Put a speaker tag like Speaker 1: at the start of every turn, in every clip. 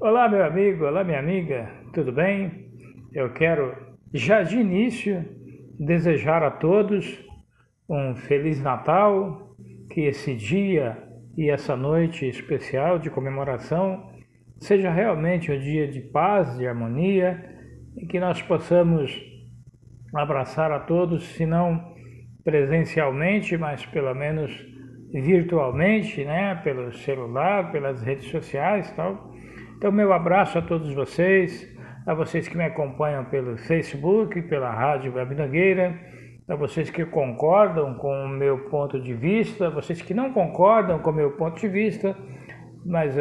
Speaker 1: Olá, meu amigo, olá, minha amiga, tudo bem? Eu quero, já de início, desejar a todos um Feliz Natal, que esse dia e essa noite especial de comemoração seja realmente um dia de paz, de harmonia e que nós possamos abraçar a todos, se não presencialmente, mas pelo menos virtualmente, né, pelo celular, pelas redes sociais, e tal. Então, meu abraço a todos vocês, a vocês que me acompanham pelo Facebook, pela Rádio Web Nogueira, a vocês que concordam com o meu ponto de vista, a vocês que não concordam com o meu ponto de vista, mas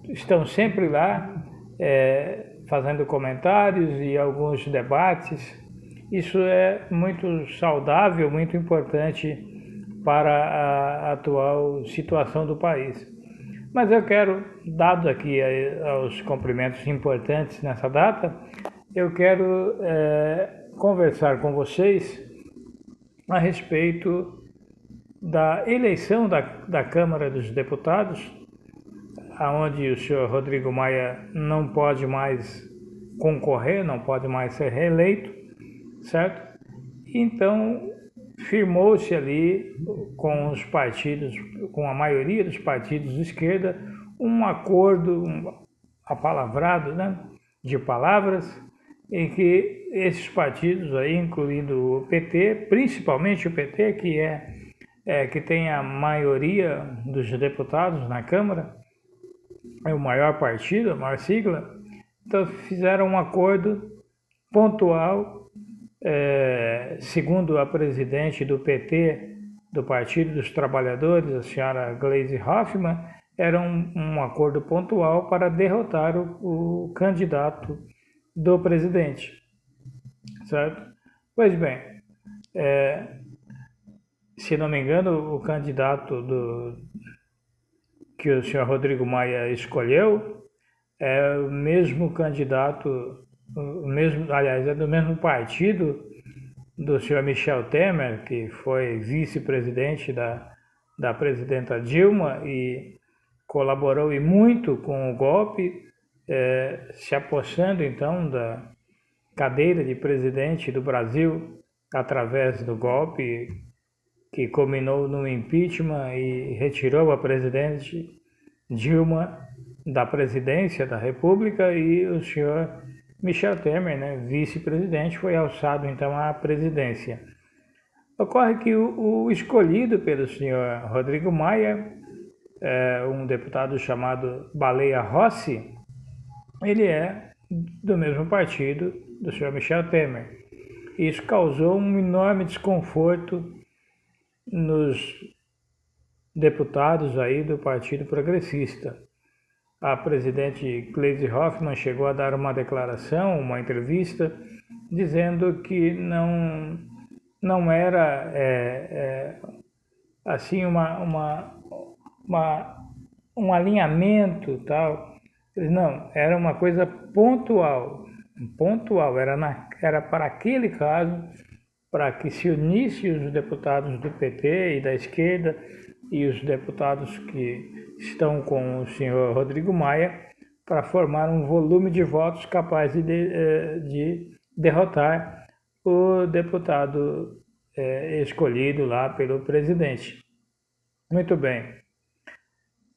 Speaker 1: estão sempre lá fazendo comentários e alguns debates. Isso é muito saudável, muito importante para a atual situação do país. Mas eu quero, dado aqui aos cumprimentos importantes nessa data, eu quero conversar com vocês a respeito da eleição da Câmara dos Deputados, onde o senhor Rodrigo Maia não pode mais concorrer, não pode mais ser reeleito, certo? Então, firmou-se ali com os partidos, com a maioria dos partidos de esquerda, um acordo apalavrado, né, de palavras, em que esses partidos aí, incluindo o PT, principalmente o PT, que tem a maioria dos deputados na Câmara, é o maior partido, a maior sigla, então fizeram um acordo pontual, segundo a presidente do PT, do Partido dos Trabalhadores, a senhora Gleisi Hoffmann, era um acordo pontual para derrotar o candidato do presidente, certo? Pois bem, se não me engano, o candidato que o senhor Rodrigo Maia escolheu é o mesmo candidato, aliás, é do mesmo partido do senhor Michel Temer, que foi vice-presidente da presidenta Dilma e colaborou e muito com o golpe, se apossando então da cadeira de presidente do Brasil através do golpe que culminou no impeachment e retirou a presidente Dilma da presidência da República, e o senhor Michel Temer, né, vice-presidente, foi alçado então à presidência. Ocorre que o escolhido pelo senhor Rodrigo Maia, um deputado chamado Baleia Rossi, ele é do mesmo partido do senhor Michel Temer. Isso causou um enorme desconforto nos deputados aí do Partido Progressista. A presidente Gleisi Hoffmann chegou a dar uma declaração, uma entrevista, dizendo que não era assim um alinhamento tal. Não, era uma coisa pontual, era para aquele caso, para que se unissem os deputados do PT e da esquerda e os deputados que estão com o senhor Rodrigo Maia, para formar um volume de votos capaz de derrotar o deputado escolhido lá pelo presidente. Muito bem.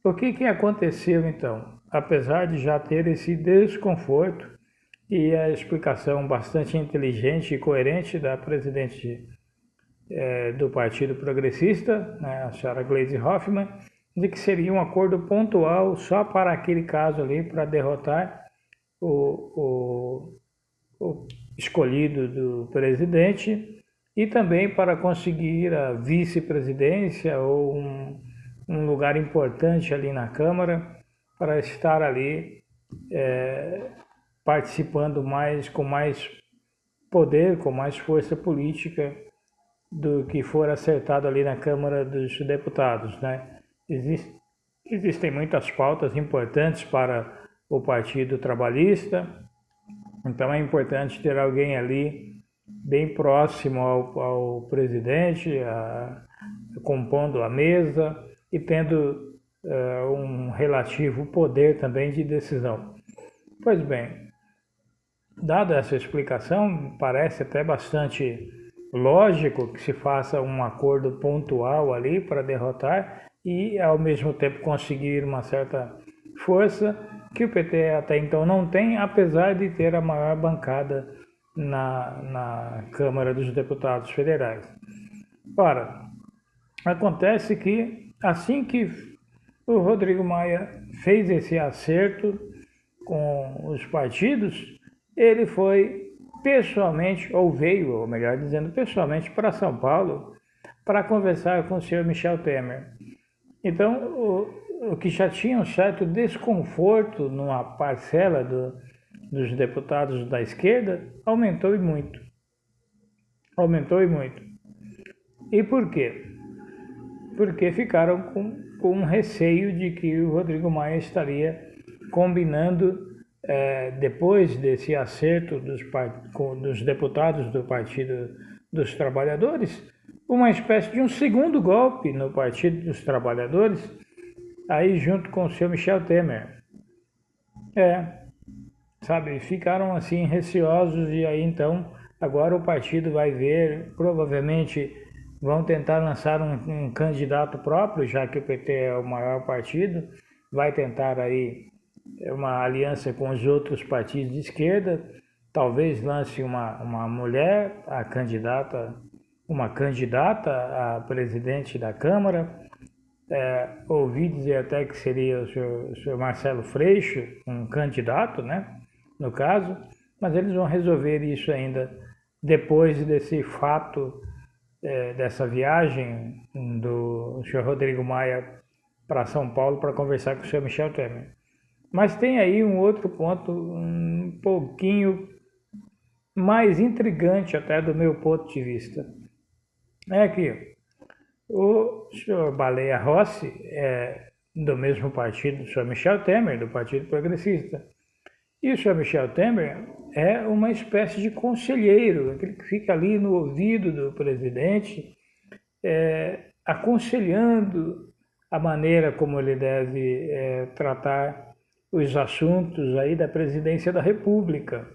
Speaker 1: O que aconteceu então? Apesar de já ter esse desconforto e a explicação bastante inteligente e coerente da presidente do Partido Progressista, né, a senhora Gleisi Hoffmann, de que seria um acordo pontual só para aquele caso ali, para derrotar o escolhido do presidente e também para conseguir a vice-presidência ou um lugar importante ali na Câmara, para estar ali participando com mais poder, com mais força política do que for acertado ali na Câmara dos Deputados, né? Existem muitas pautas importantes para o Partido Trabalhista, então é importante ter alguém ali bem próximo ao presidente, compondo a mesa e tendo um relativo poder também de decisão. Pois bem, dada essa explicação, parece até bastante lógico que se faça um acordo pontual ali para derrotar e, ao mesmo tempo, conseguir uma certa força que o PT até então não tem, apesar de ter a maior bancada na Câmara dos Deputados Federais. Ora, acontece que assim que o Rodrigo Maia fez esse acerto com os partidos, ele foi pessoalmente, ou veio, ou melhor dizendo, pessoalmente para São Paulo para conversar com o senhor Michel Temer. Então, o que já tinha um certo desconforto numa parcela dos deputados da esquerda, aumentou e muito. Aumentou e muito. E por quê? Porque ficaram com um receio de que o Rodrigo Maia estaria combinando, depois desse acerto dos deputados do Partido dos Trabalhadores, uma espécie de um segundo golpe no Partido dos Trabalhadores, aí junto com o senhor Michel Temer. Sabe, ficaram assim receosos e aí então agora o partido vai ver, provavelmente vão tentar lançar um candidato próprio, já que o PT é o maior partido, vai tentar aí uma aliança com os outros partidos de esquerda, talvez lance uma mulher, uma candidata a presidente da Câmara. Ouvi dizer até que seria o senhor Marcelo Freixo, um candidato, né, no caso, mas eles vão resolver isso ainda depois desse fato, dessa viagem do senhor Rodrigo Maia para São Paulo para conversar com o senhor Michel Temer. Mas tem aí um outro ponto um pouquinho mais intrigante até do meu ponto de vista. É que o senhor Baleia Rossi é do mesmo partido do senhor Michel Temer, do Partido Progressista. E o senhor Michel Temer é uma espécie de conselheiro, aquele que fica ali no ouvido do presidente, aconselhando a maneira como ele deve tratar os assuntos aí da presidência da República.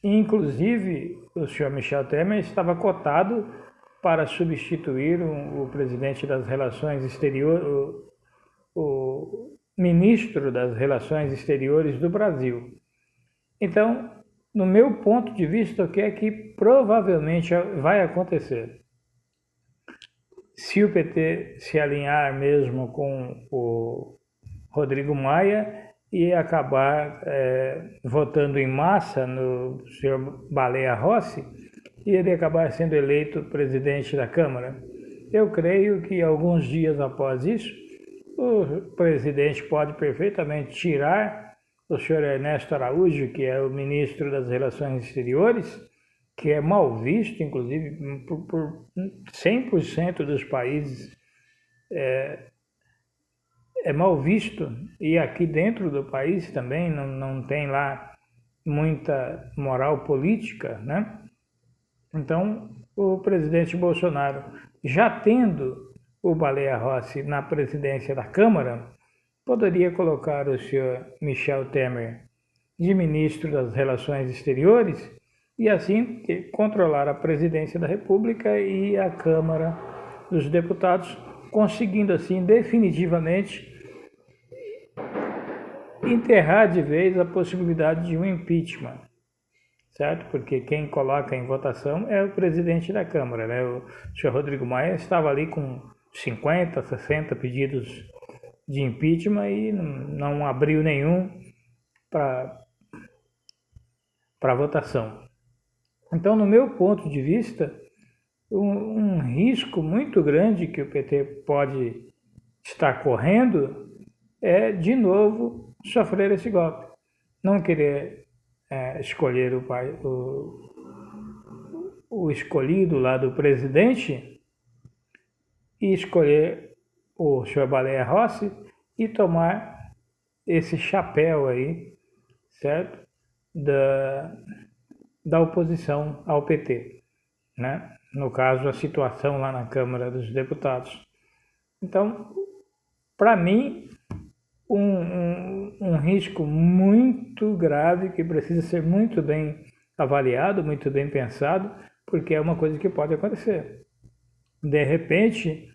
Speaker 1: Inclusive, o senhor Michel Temer estava cotado para substituir o presidente das Relações Exteriores, o ministro das Relações Exteriores do Brasil. Então, no meu ponto de vista, o que é que provavelmente vai acontecer? Se o PT se alinhar mesmo com o Rodrigo Maia e acabar votando em massa no senhor Baleia Rossi, e ele acabar sendo eleito presidente da Câmara. Eu creio que alguns dias após isso, o presidente pode perfeitamente tirar o senhor Ernesto Araújo, que é o ministro das Relações Exteriores, que é mal visto, inclusive, por 100% dos países, é mal visto, e aqui dentro do país também não tem lá muita moral política, né? Então, o presidente Bolsonaro, já tendo o Baleia Rossi na presidência da Câmara, poderia colocar o senhor Michel Temer de ministro das Relações Exteriores e assim controlar a presidência da República e a Câmara dos Deputados, conseguindo assim definitivamente enterrar de vez a possibilidade de um impeachment. Certo? Porque quem coloca em votação é o presidente da Câmara, né? O senhor Rodrigo Maia estava ali com 50, 60 pedidos de impeachment e não abriu nenhum para votação. Então, no meu ponto de vista, um risco muito grande que o PT pode estar correndo é, de novo, sofrer esse golpe. Não querer escolher o escolhido lá do presidente e escolher o senhor Baleia Rossi e tomar esse chapéu aí, certo? Da oposição ao PT, né? No caso, a situação lá na Câmara dos Deputados. Então, para mim, um risco muito grave que precisa ser muito bem avaliado, muito bem pensado, porque é uma coisa que pode acontecer. De repente,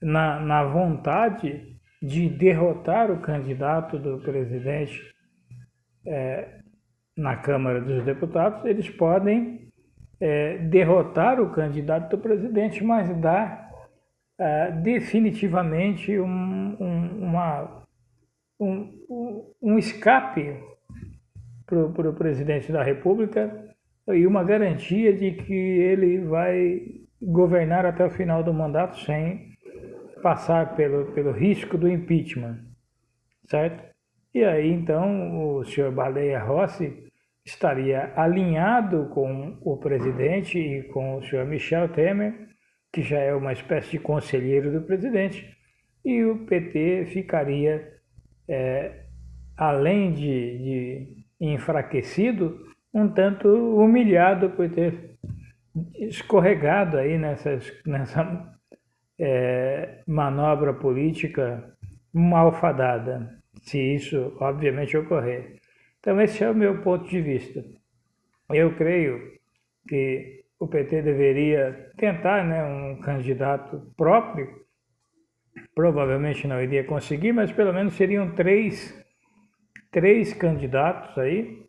Speaker 1: na vontade de derrotar o candidato do presidente na Câmara dos Deputados, eles podem derrotar o candidato do presidente, mas dar definitivamente um escape para o presidente da República e uma garantia de que ele vai governar até o final do mandato sem passar pelo risco do impeachment, certo? E aí, então, o senhor Baleia Rossi estaria alinhado com o presidente e com o senhor Michel Temer, que já é uma espécie de conselheiro do presidente, e o PT ficaria, além de enfraquecido, um tanto humilhado por ter escorregado aí nessa manobra política malfadada, se isso obviamente ocorrer. Então esse é o meu ponto de vista. Eu creio que o PT deveria tentar, né, um candidato próprio. Provavelmente não iria conseguir, mas pelo menos seriam três candidatos aí.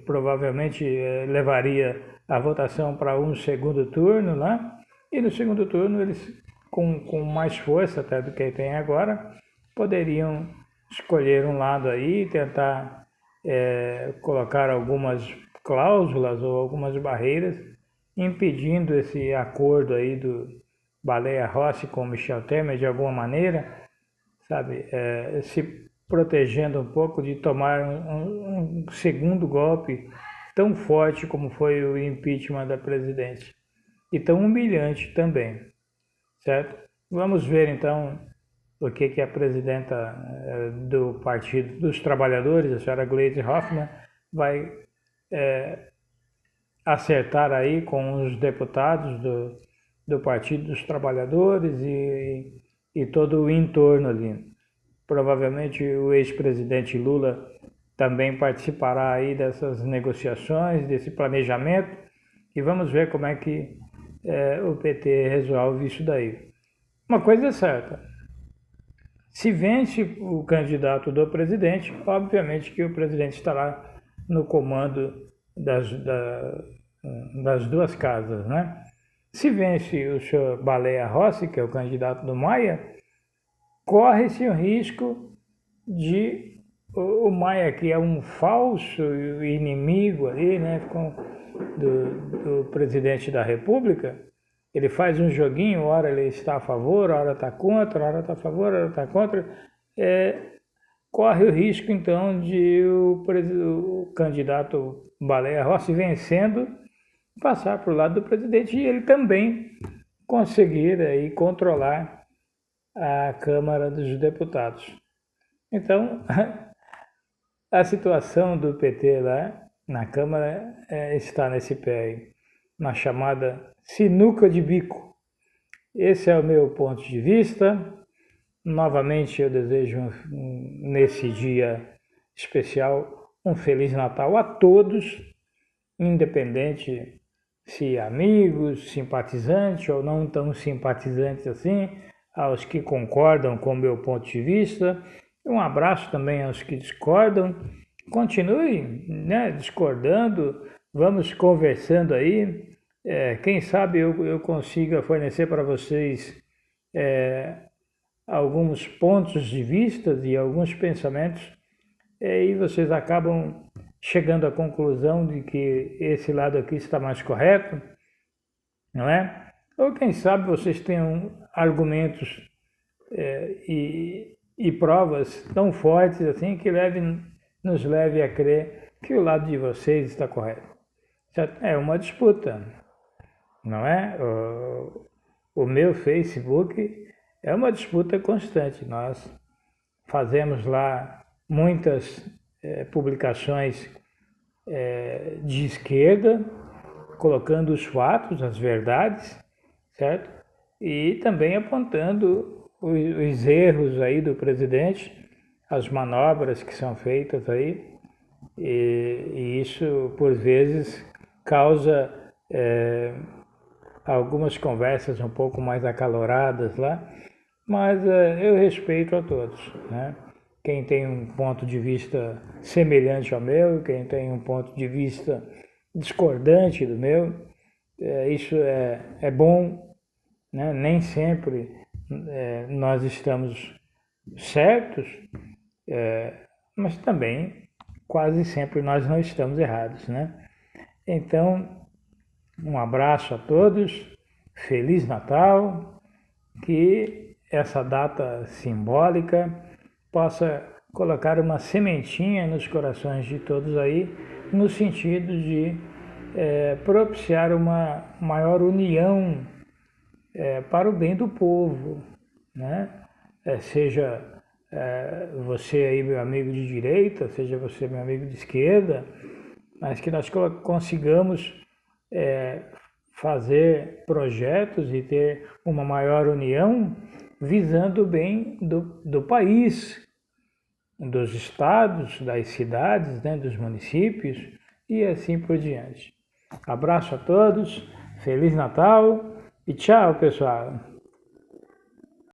Speaker 1: Provavelmente levaria a votação para um segundo turno lá, e no segundo turno eles, com mais força até do que tem agora, poderiam escolher um lado aí e tentar colocar algumas cláusulas ou algumas barreiras impedindo esse acordo aí do Baleia Rossi com Michel Temer de alguma maneira, sabe, se protegendo um pouco de tomar um segundo golpe tão forte como foi o impeachment da presidente e tão humilhante também, certo? Vamos ver então o que a presidenta do Partido dos Trabalhadores, a senhora Gleisi Hoffmann, vai acertar aí com os deputados do Partido dos Trabalhadores e todo o entorno ali. Provavelmente o ex-presidente Lula também participará aí dessas negociações, desse planejamento, e vamos ver como é que o PT resolve isso daí. Uma coisa é certa, se vence o candidato do presidente, obviamente que o presidente estará no comando das duas casas, né? Se vence o senhor Baleia Rossi, que é o candidato do Maia, corre-se o risco de o Maia, que é um falso inimigo ali, né, do presidente da República, ele faz um joguinho, hora ele está a favor, hora está contra, hora está a favor, hora está contra, corre o risco então de o candidato Baleia Rossi vencendo, passar para o lado do presidente e ele também conseguir aí controlar a Câmara dos Deputados. Então, a situação do PT lá na Câmara está nesse pé aí, na chamada sinuca de bico. Esse é o meu ponto de vista. Novamente eu desejo, nesse dia especial, um Feliz Natal a todos, independente se amigos, simpatizantes ou não tão simpatizantes assim, aos que concordam com o meu ponto de vista. Um abraço também aos que discordam. Continue, né, discordando, vamos conversando aí. Quem sabe eu consiga fornecer para vocês alguns pontos de vista e alguns pensamentos, e vocês acabam chegando à conclusão de que esse lado aqui está mais correto, não é? Ou quem sabe vocês tenham argumentos e provas tão fortes assim que nos leve a crer que o lado de vocês está correto. É uma disputa, não é? O meu Facebook é uma disputa constante. Nós fazemos lá muitas publicações de esquerda, colocando os fatos, as verdades, certo? E também apontando os erros aí do presidente, as manobras que são feitas aí, e isso por vezes causa algumas conversas um pouco mais acaloradas lá, mas eu respeito a todos, né? Quem tem um ponto de vista semelhante ao meu, quem tem um ponto de vista discordante do meu, isso é bom, né? Nem sempre nós estamos certos, mas também quase sempre nós não estamos errados, né? Então, um abraço a todos, Feliz Natal, que essa data simbólica possa colocar uma sementinha nos corações de todos aí, no sentido de propiciar uma maior união para o bem do povo, né? Seja você aí meu amigo de direita, seja você meu amigo de esquerda, mas que nós consigamos fazer projetos e ter uma maior união visando o bem do país, dos estados, das cidades, né, dos municípios e assim por diante. Abraço a todos, Feliz Natal e tchau, pessoal!